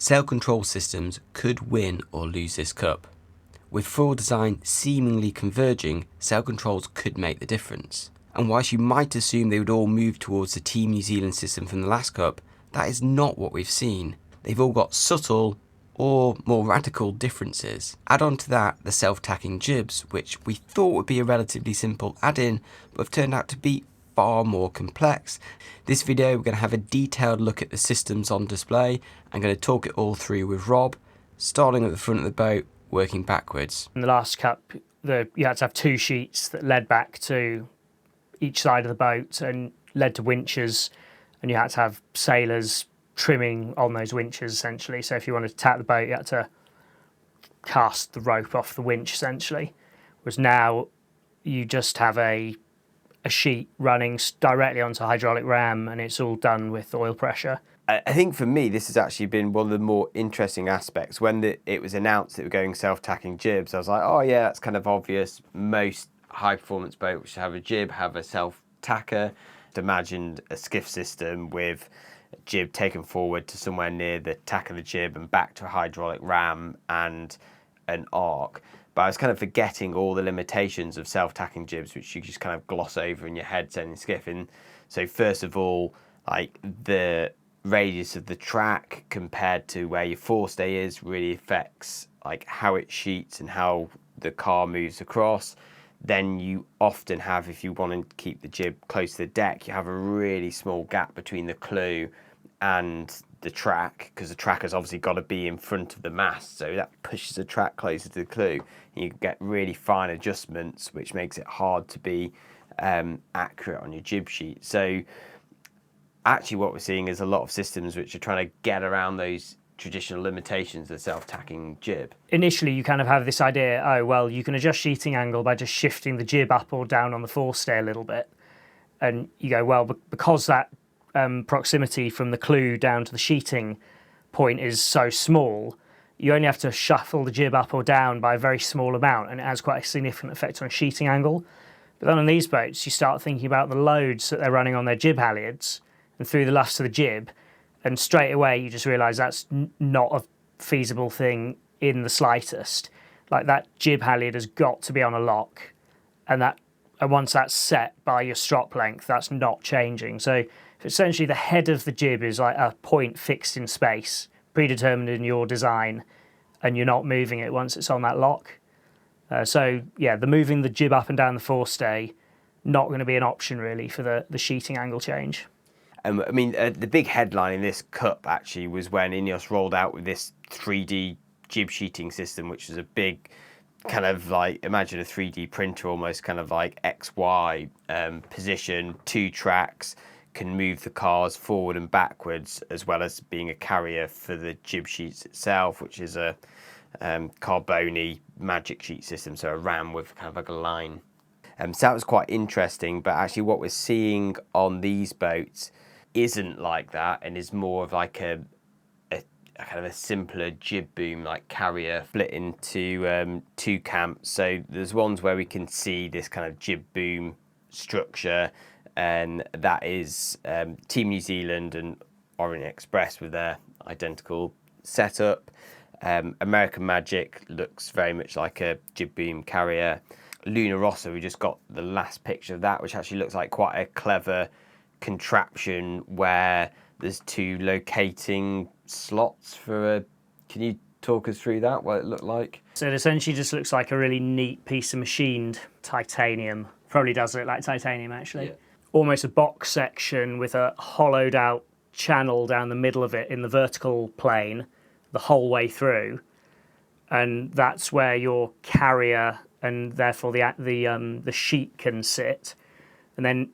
Sail control systems could win or lose this cup. With full design seemingly converging, sail controls could make the difference. And whilst you might assume they would all move towards the Team New Zealand system from the last cup, that is not what we've seen. They've all got subtle or more radical differences. Add on to that the self-tacking jibs, which we thought would be a relatively simple add-in, but have turned out to be far more complex. This video we're going to have a detailed look at the systems on display. I'm going to talk it all through with Rob, starting at the front of the boat, working backwards. In the last cup, you had to have 2 sheets that led back to each side of the boat and led to winches, and you had to have sailors trimming on those winches essentially. So if you wanted to tack the boat, you had to cast the rope off the winch essentially. Whereas now you just have a sheet running directly onto a hydraulic ram, and it's all done with oil pressure. I think for me, this has actually been one of the more interesting aspects. When it was announced that we're going self-tacking jibs, I was like, oh yeah, that's kind of obvious. Most high-performance boats which have a jib have a self-tacker. Imagined a skiff system with a jib taken forward to somewhere near the tack of the jib and back to a hydraulic ram and an arc. But I was kind of forgetting all the limitations of self-tacking jibs, which you just kind of gloss over in your head sailing skiff. And so first of all, like the radius of the track compared to where your forestay is really affects like how it sheets and how the car moves across. Then you often have, if you want to keep the jib close to the deck, you have a really small gap between the clew and the track, because the track has obviously got to be in front of the mast, so that pushes the track closer to the clew. And you get really fine adjustments, which makes it hard to be accurate on your jib sheet. So actually what we're seeing is a lot of systems which are trying to get around those traditional limitations of self-tacking jib. Initially you kind of have this idea, oh well, you can adjust sheeting angle by just shifting the jib up or down on the forestay a little bit, and you go, well, because that proximity from the clew down to the sheeting point is so small, you only have to shuffle the jib up or down by a very small amount, and it has quite a significant effect on sheeting angle. But then on these boats you start thinking about the loads that they're running on their jib halyards and through the luffs of the jib, and straight away you just realise that's not a feasible thing in the slightest. Like, that jib halyard has got to be on a lock, and once that's set by your strop length, that's not changing. So essentially the head of the jib is like a point fixed in space, predetermined in your design, and you're not moving it once it's on that lock. So yeah, moving the jib up and down the forestay, not going to be an option really for the sheeting angle change. I mean, the big headline in this cup actually was when Ineos rolled out with this 3D jib sheeting system, which was a big kind of like, imagine a 3D printer almost, kind of like XY position, 2 tracks, can move the cars forward and backwards, as well as being a carrier for the jib sheets itself, which is a carbony magic sheet system, so a ram with kind of like a line. So that was quite interesting, but actually what we're seeing on these boats isn't like that, and is more of like a kind of a simpler jib boom like carrier split into 2 camps. So there's ones where we can see this kind of jib boom structure, and that is Team New Zealand and Orient Express with their identical setup. American Magic looks very much like a jib boom carrier. Luna Rossa, we just got the last picture of that, which actually looks like quite a clever contraption where there's 2 locating slots for a... Can you talk us through that, what it looked like? So it essentially just looks like a really neat piece of machined titanium. Probably does look like titanium actually. Yeah. Almost a box section with a hollowed out channel down the middle of it in the vertical plane the whole way through, and that's where your carrier and therefore the sheet can sit. And then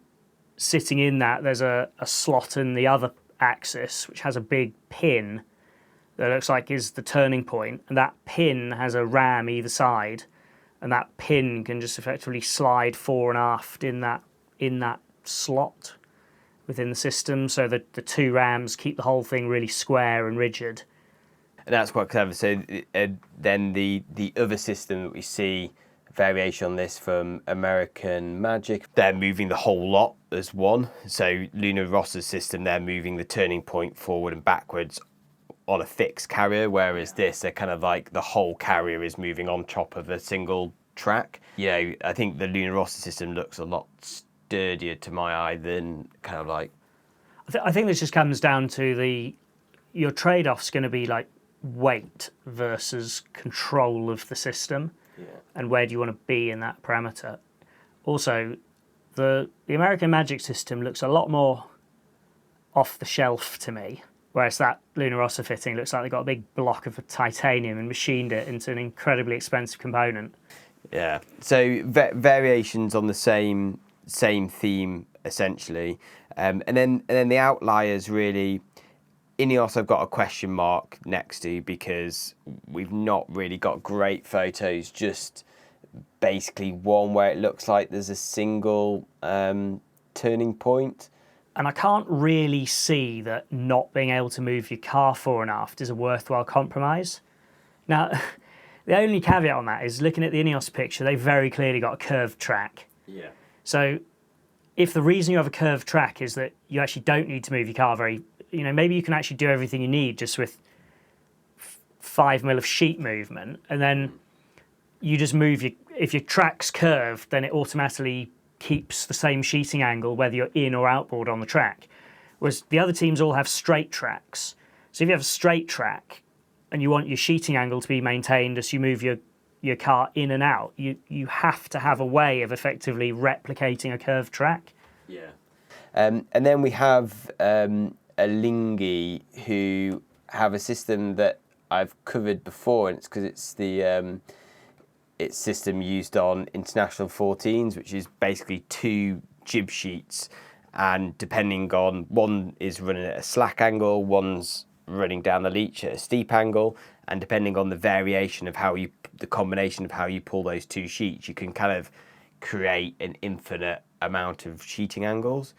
sitting in that, there's a slot in the other axis which has a big pin that looks like is the turning point, and that pin has a ram either side, and that pin can just effectively slide fore and aft in that slot within the system, so that the 2 rams keep the whole thing really square and rigid. And that's quite clever. So then the other system that we see, variation on this from American Magic, they're moving the whole lot as one. So Luna Rossa's system, they're moving the turning point forward and backwards on a fixed carrier, whereas this, they're kind of like the whole carrier is moving on top of a single track. You know, I think the Luna Rossa system looks a lot sturdier to my eye than kind of like... I think this just comes down to your trade-off's going to be like weight versus control of the system, and where do you want to be in that parameter. Also, the American Magic system looks a lot more off the shelf to me, whereas that Luna Rossa fitting looks like they got a big block of titanium and machined it into an incredibly expensive component. Yeah, so variations on the same theme essentially, and then the outliers really. Ineos I've got a question mark next to, because we've not really got great photos, just basically one where it looks like there's a single turning point. And I can't really see that not being able to move your car fore and aft is a worthwhile compromise. Now, the only caveat on that is looking at the Ineos picture, they very clearly got a curved track. Yeah. So if the reason you have a curved track is that you actually don't need to move your car maybe you can actually do everything you need just with 5 mil of sheet movement, and then you just move if your track's curved, then it automatically keeps the same sheeting angle whether you're in or outboard on the track. Whereas the other teams all have straight tracks. So if you have a straight track and you want your sheeting angle to be maintained as you move your car in and out, you have to have a way of effectively replicating a curved track. Yeah. And then we have Alinghi, who have a system that I've covered before, and it's because it's the it's system used on International 14s, which is basically 2 jib sheets, and depending on, one is running at a slack angle, one's running down the leach at a steep angle, and depending on the variation of the combination of how you pull those 2 sheets, you can kind of create an infinite amount of sheeting angles.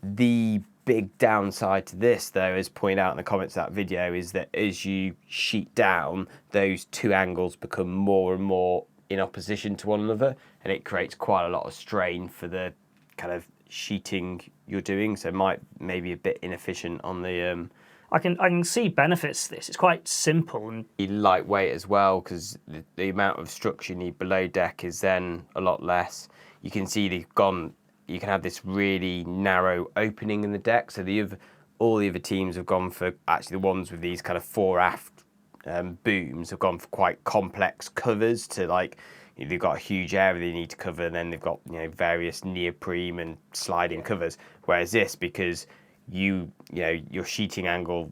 The big downside to this, though, as pointed out in the comments of that video, is that as you sheet down, those 2 angles become more and more in opposition to one another, and it creates quite a lot of strain for the kind of sheeting you're doing, so it might maybe a bit inefficient on the... I can see benefits to this. It's quite simple and lightweight as well, because the amount of structure you need below deck is then a lot less. You can see they've gone... You can have this really narrow opening in the deck. So all the other teams have gone for, actually the ones with these kind of fore aft booms have gone for quite complex covers to, like, they've got a huge area they need to cover, and then they've got, various neoprene and sliding covers. Whereas this, because your sheeting angle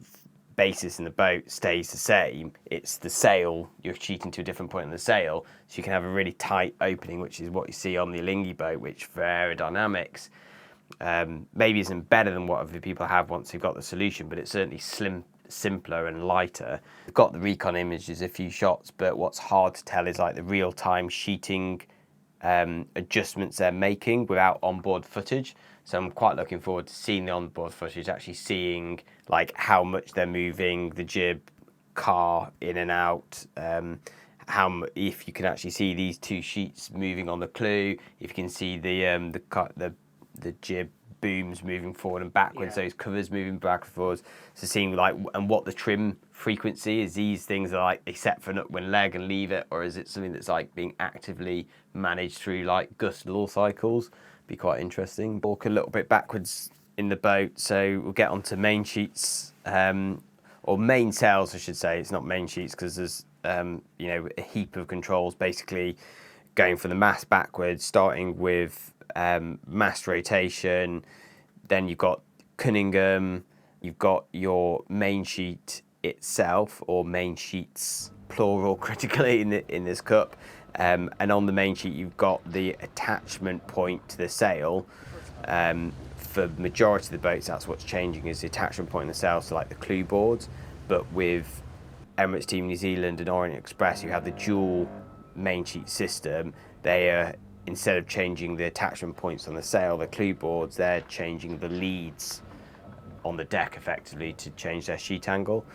basis in the boat stays the same, it's the sail, you're sheeting to a different point in the sail, so you can have a really tight opening, which is what you see on the Alinghi boat, which for aerodynamics maybe isn't better than what other people have once they've got the solution, but it's certainly simpler and lighter. We've got the Recon images, a few shots, but what's hard to tell is like the real-time sheeting adjustments they're making without onboard footage. So I'm quite looking forward to seeing the onboard footage, actually seeing like how much they're moving the jib car in and out, if you can actually see these 2 sheets moving on the clew, if you can see the jib booms moving forward and backwards, those covers moving back and forwards. So seeing like, and what the trim frequency is, these things are like they set for an upwind leg and leave it, or is it something that's like being actively managed through like gust law cycles? Be quite interesting. Walk a little bit backwards in the boat, so we'll get onto main sheets, or main sails I should say. It's not main sheets because there's a heap of controls basically going from the mast backwards, starting with mast rotation, then you've got Cunningham, you've got your main sheet itself, or main sheets plural critically in this cup. And on the main sheet, you've got the attachment point to the sail. For the majority of the boats, that's what's changing, is the attachment point in the sail, so like the clew boards. But with Emirates Team New Zealand and Orient Express, you have the dual main sheet system. They are, instead of changing the attachment points on the sail, the clew boards, they're changing the leads on the deck effectively to change their sheet angle.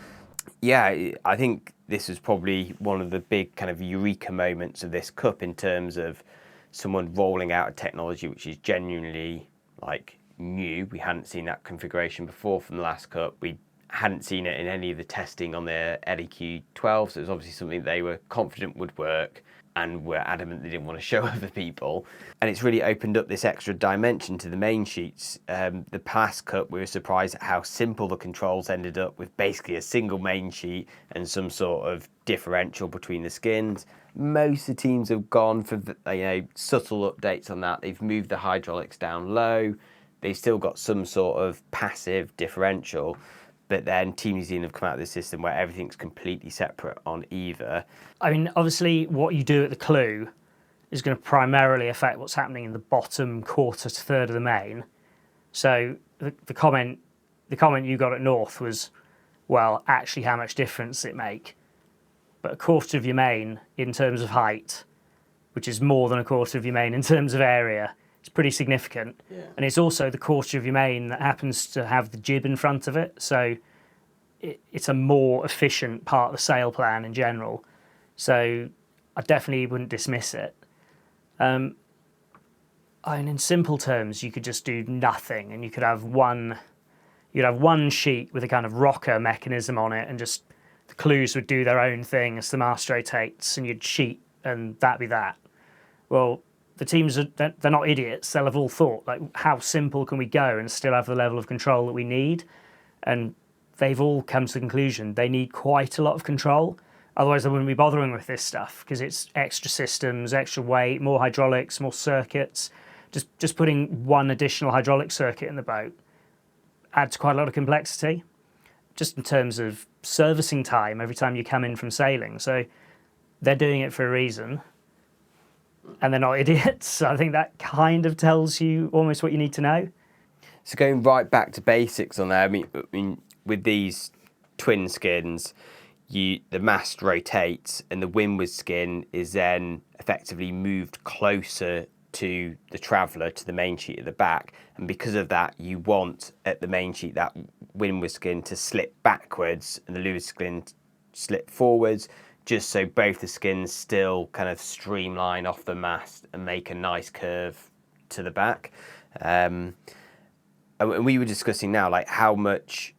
Yeah, I think this was probably one of the big kind of eureka moments of this cup in terms of someone rolling out a technology which is genuinely like new. We hadn't seen that configuration before from the last cup. We hadn't seen it in any of the testing on their LEQ12, so it was obviously something they were confident would work and were adamant they didn't want to show other people. And it's really opened up this extra dimension to the main sheets. The past cut, we were surprised at how simple the controls ended up, with basically a single main sheet and some sort of differential between the skins. Most of the teams have gone for subtle updates on that. They've moved the hydraulics down low. They've still got some sort of passive differential. But then Team New Zealand have come out with a system where everything's completely separate on either. I mean, obviously, what you do at the clue is going to primarily affect what's happening in the bottom quarter to third of the main. So the comment you got at North was, well, actually, how much difference does it make? But a quarter of your main in terms of height, which is more than a quarter of your main in terms of area, it's pretty significant. Yeah. And it's also the quarter of your main that happens to have the jib in front of it. So it's a more efficient part of the sail plan in general. So I definitely wouldn't dismiss it. And in simple terms, you could just do nothing, and you could have one sheet with a kind of rocker mechanism on it, and just the clues would do their own thing as the mast rotates, and you'd sheet, and that'd be that. Well, the teams, they're not idiots. They'll have all thought, like, how simple can we go and still have the level of control that we need? And they've all come to the conclusion they need quite a lot of control. Otherwise, they wouldn't be bothering with this stuff, because it's extra systems, extra weight, more hydraulics, more circuits. Just putting one additional hydraulic circuit in the boat adds quite a lot of complexity, just in terms of servicing time every time you come in from sailing. So they're doing it for a reason, and they're not idiots. So I think that kind of tells you almost what you need to know. So going right back to basics on there, I mean with these twin skins, the mast rotates and the windward skin is then effectively moved closer to the traveller, to the main sheet at the back, and because of that you want at the main sheet that windward skin to slip backwards and the leeward skin slip forwards, just so both the skins still kind of streamline off the mast and make a nice curve to the back. And we were discussing now, like, how much,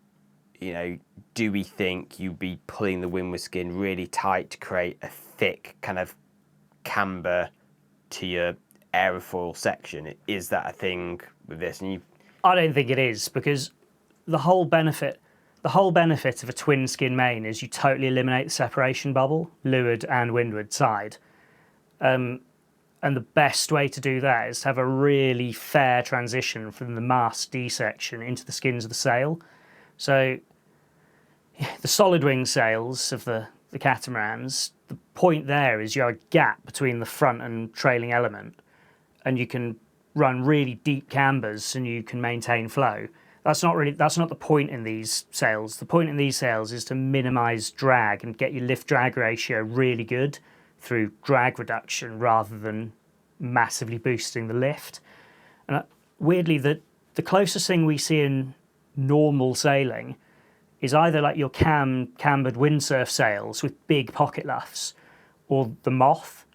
do we think you'd be pulling the windward skin really tight to create a thick kind of camber to your aerofoil section? Is that a thing with this? I don't think it is, because the whole benefit of a twin skin main is you totally eliminate the separation bubble, leeward and windward side. And the best way to do that is to have a really fair transition from the mast D section into the skins of the sail. So the solid wing sails of the catamarans, the point there is you have a gap between the front and trailing element, and you can run really deep cambers and you can maintain flow. That's not the point in these sails. The point in these sails is to minimise drag and get your lift-drag ratio really good through drag reduction rather than massively boosting the lift. And weirdly, the closest thing we see in normal sailing is either like your cambered windsurf sails with big pocket luffs, or the moth,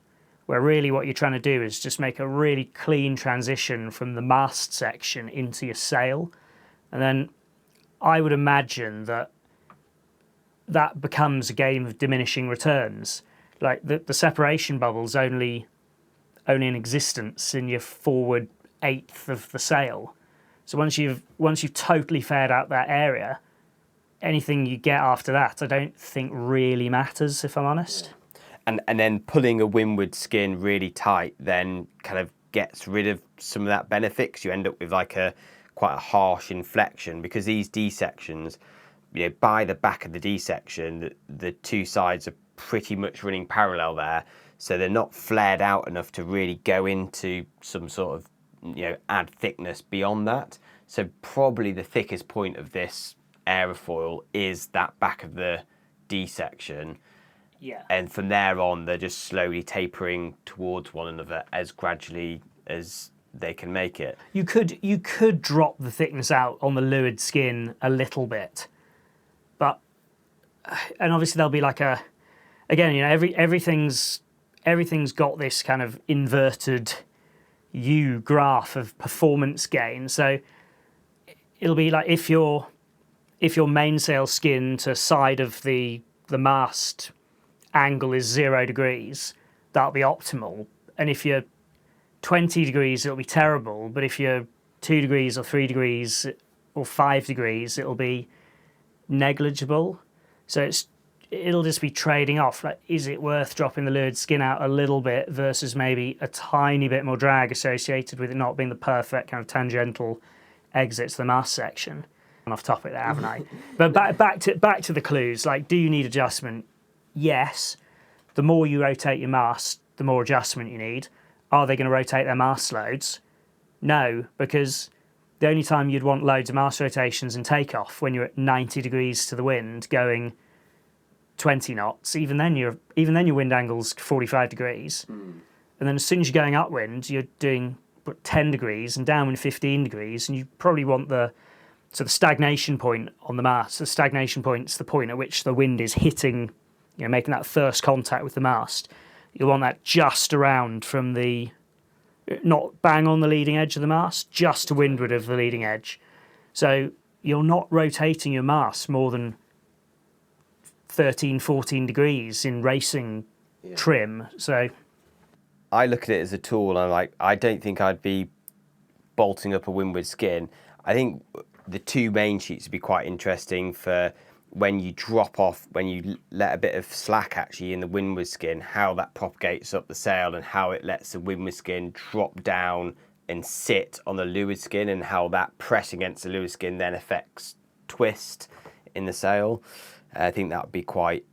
where really what you're trying to do is just make a really clean transition from the mast section into your sail. And then I would imagine that becomes a game of diminishing returns. Like the separation bubble's only in existence in your forward eighth of the sail. So once you've totally faired out that area, anything you get after that, I don't think really matters, if I'm honest. And then pulling a windward skin really tight then kind of gets rid of some of that benefit, because you end up with like quite a harsh inflection, because these D sections, by the back of the D section, the two sides are pretty much running parallel there, so they're not flared out enough to really go into some sort of add thickness beyond that. So probably the thickest point of this aerofoil is that back of the D section. Yeah. And from there on, they're just slowly tapering towards one another as gradually as they can make it. You could drop the thickness out on the leeward skin a little bit, and obviously there'll be like everything's got this kind of inverted U graph of performance gain. So it'll be like if you're if your mainsail skin to side of the mast angle is 0 degrees, that'll be optimal. And if you're 20 degrees, it'll be terrible. But if you're 2 degrees or 3 degrees or 5 degrees, it'll be negligible. So it'll just be trading off. Like, is it worth dropping the leeward skin out a little bit versus maybe a tiny bit more drag associated with it not being the perfect kind of tangential exit to the mast section? I'm off topic there, haven't I? But back to the clues. Like, do you need adjustment? Yes. The more you rotate your mast, the more adjustment you need. Are they going to rotate their mast loads? No, because the only time you'd want loads of mast rotations and takeoff when you're at 90 degrees to the wind going 20 knots. Even then your wind angle's 45 degrees. And then as soon as you're going upwind, you're doing 10 degrees and downwind 15 degrees, and you probably want the stagnation point on the mast. The stagnation point's the point at which the wind is hitting, making that first contact with the mast. You'll want that just around from the, not bang on the leading edge of the mast, just to windward of the leading edge. So you're not rotating your mast more than 13, 14 degrees in racing trim. So I look at it as a tool, and I don't think I'd be bolting up a windward skin. I think the two main sheets would be quite interesting for when you drop off, when you let a bit of slack actually in the windward skin, how that propagates up the sail and how it lets the windward skin drop down and sit on the leeward skin, and how that press against the leeward skin then affects twist in the sail. I think that would be quite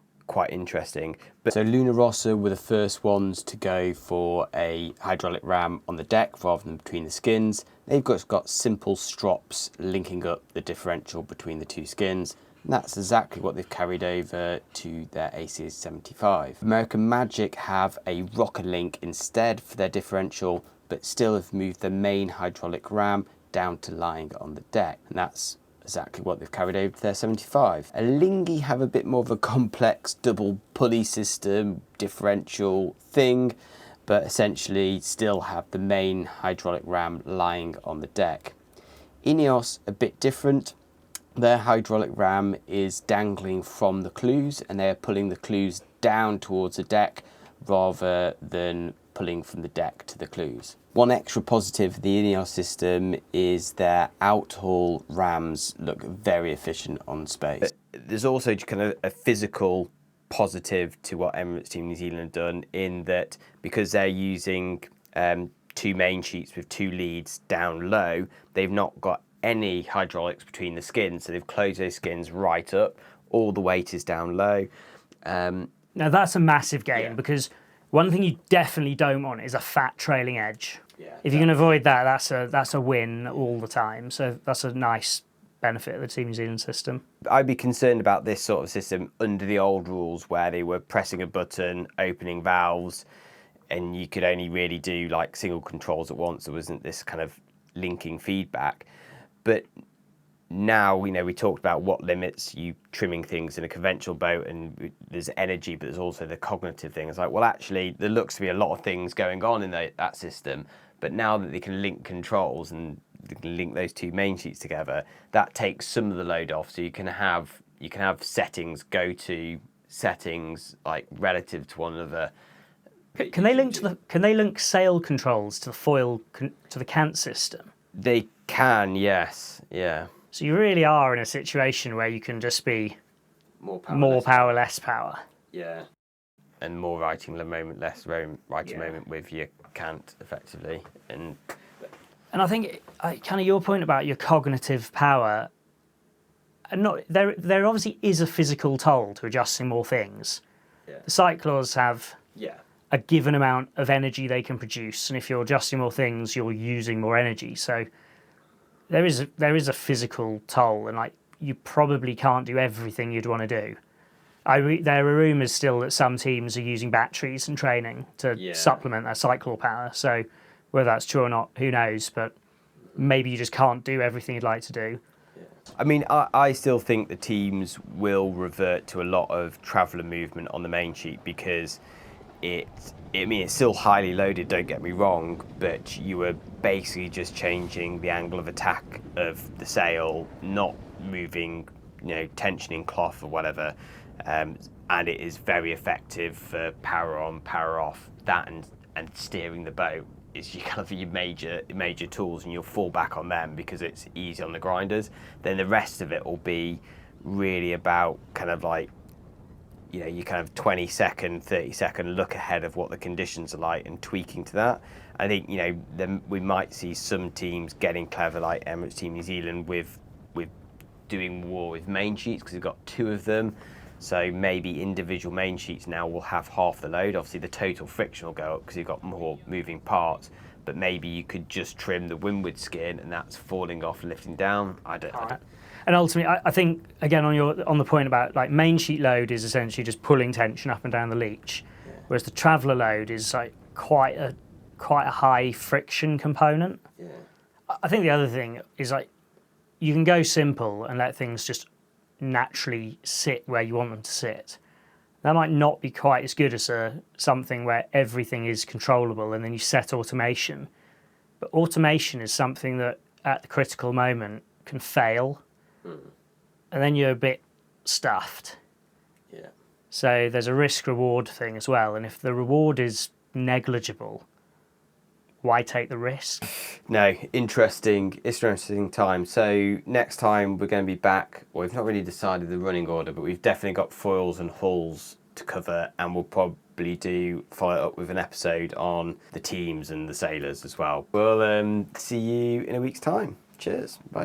interesting. So Luna Rossa were the first ones to go for a hydraulic ram on the deck rather than between the skins. They've got simple strops linking up the differential between the two skins. And that's exactly what they've carried over to their ACA75. American Magic have a rocker link instead for their differential, but still have moved the main hydraulic ram down to lying on the deck. And that's exactly what they've carried over to their 75. Alinghi have a bit more of a complex double pulley system, differential thing, but essentially still have the main hydraulic ram lying on the deck. Ineos, a bit different. Their hydraulic ram is dangling from the clews, and they're pulling the clews down towards the deck rather than pulling from the deck to the clews. One extra positive of the Ineos system is their outhaul rams look very efficient on space. But there's also kind of a physical positive to what Emirates Team New Zealand have done, in that because they're using two main sheets with two leads down low, they've not got any hydraulics between the skins, so they've closed those skins right up. All the weight is down low. Now that's a massive gain, because one thing you definitely don't want is a fat trailing edge. If you can avoid that, that's a win all the time. So that's a nice benefit of the Team New Zealand system. I'd be concerned about this sort of system under the old rules, where they were pressing a button, opening valves, and you could only really do like single controls at once. There wasn't this kind of linking feedback. But now, we talked about what limits you trimming things in a conventional boat, and there's energy, but there's also the cognitive thing. It's like, well, actually, there looks to be a lot of things going on in that system, but now that they can link controls and they can link those two main sheets together, that takes some of the load off. So you can have settings, go to settings like relative to one another. Can they link sail controls to the foil to the cant system? They can, yes, yeah. So you really are in a situation where you can just be more power, less power. Yeah. And more righting the moment, less righting moment with your cant, effectively. And I think kind of your point about your cognitive power, and there obviously is a physical toll to adjusting more things. Yeah. The cyclors have a given amount of energy they can produce, and if you're adjusting more things, you're using more energy. So there is a physical toll, and you probably can't do everything you'd want to do. There are rumours still that some teams are using batteries in training to supplement their cycle power. So whether that's true or not, who knows? But maybe you just can't do everything you'd like to do. I mean, I still think the teams will revert to a lot of traveller movement on the main sheet, because it's still highly loaded, don't get me wrong, but you were basically just changing the angle of attack of the sail, not moving tensioning cloth or whatever, and it is very effective for power on, power off. That and steering the boat is your major tools, and you'll fall back on them because it's easy on the grinders. Then the rest of it will be really about kind of like, you kind of 20-second, 30-second look ahead of what the conditions are like and tweaking to that. I think, then we might see some teams getting clever, like Emirates Team New Zealand, with doing more with main sheets, because we've got 2 of them. So maybe individual main sheets now will have half the load. Obviously the total friction will go up because you've got more moving parts, but maybe you could just trim the windward skin and that's falling off and lifting down. I don't. And ultimately, I think, again, on the point about like main sheet load is essentially just pulling tension up and down the leech, whereas the traveller load is like quite a high friction component. Yeah. I think the other thing is like you can go simple and let things just naturally sit where you want them to sit. That might not be quite as good as something where everything is controllable and then you set automation. But automation is something that at the critical moment can fail. And then you're a bit stuffed. Yeah. So there's a risk-reward thing as well. And if the reward is negligible, why take the risk? No, interesting time. So next time we're going to be back. Well, we've not really decided the running order, but we've definitely got foils and hulls to cover, and we'll probably follow up with an episode on the teams and the sailors as well. We'll see you in a week's time. Cheers. Bye.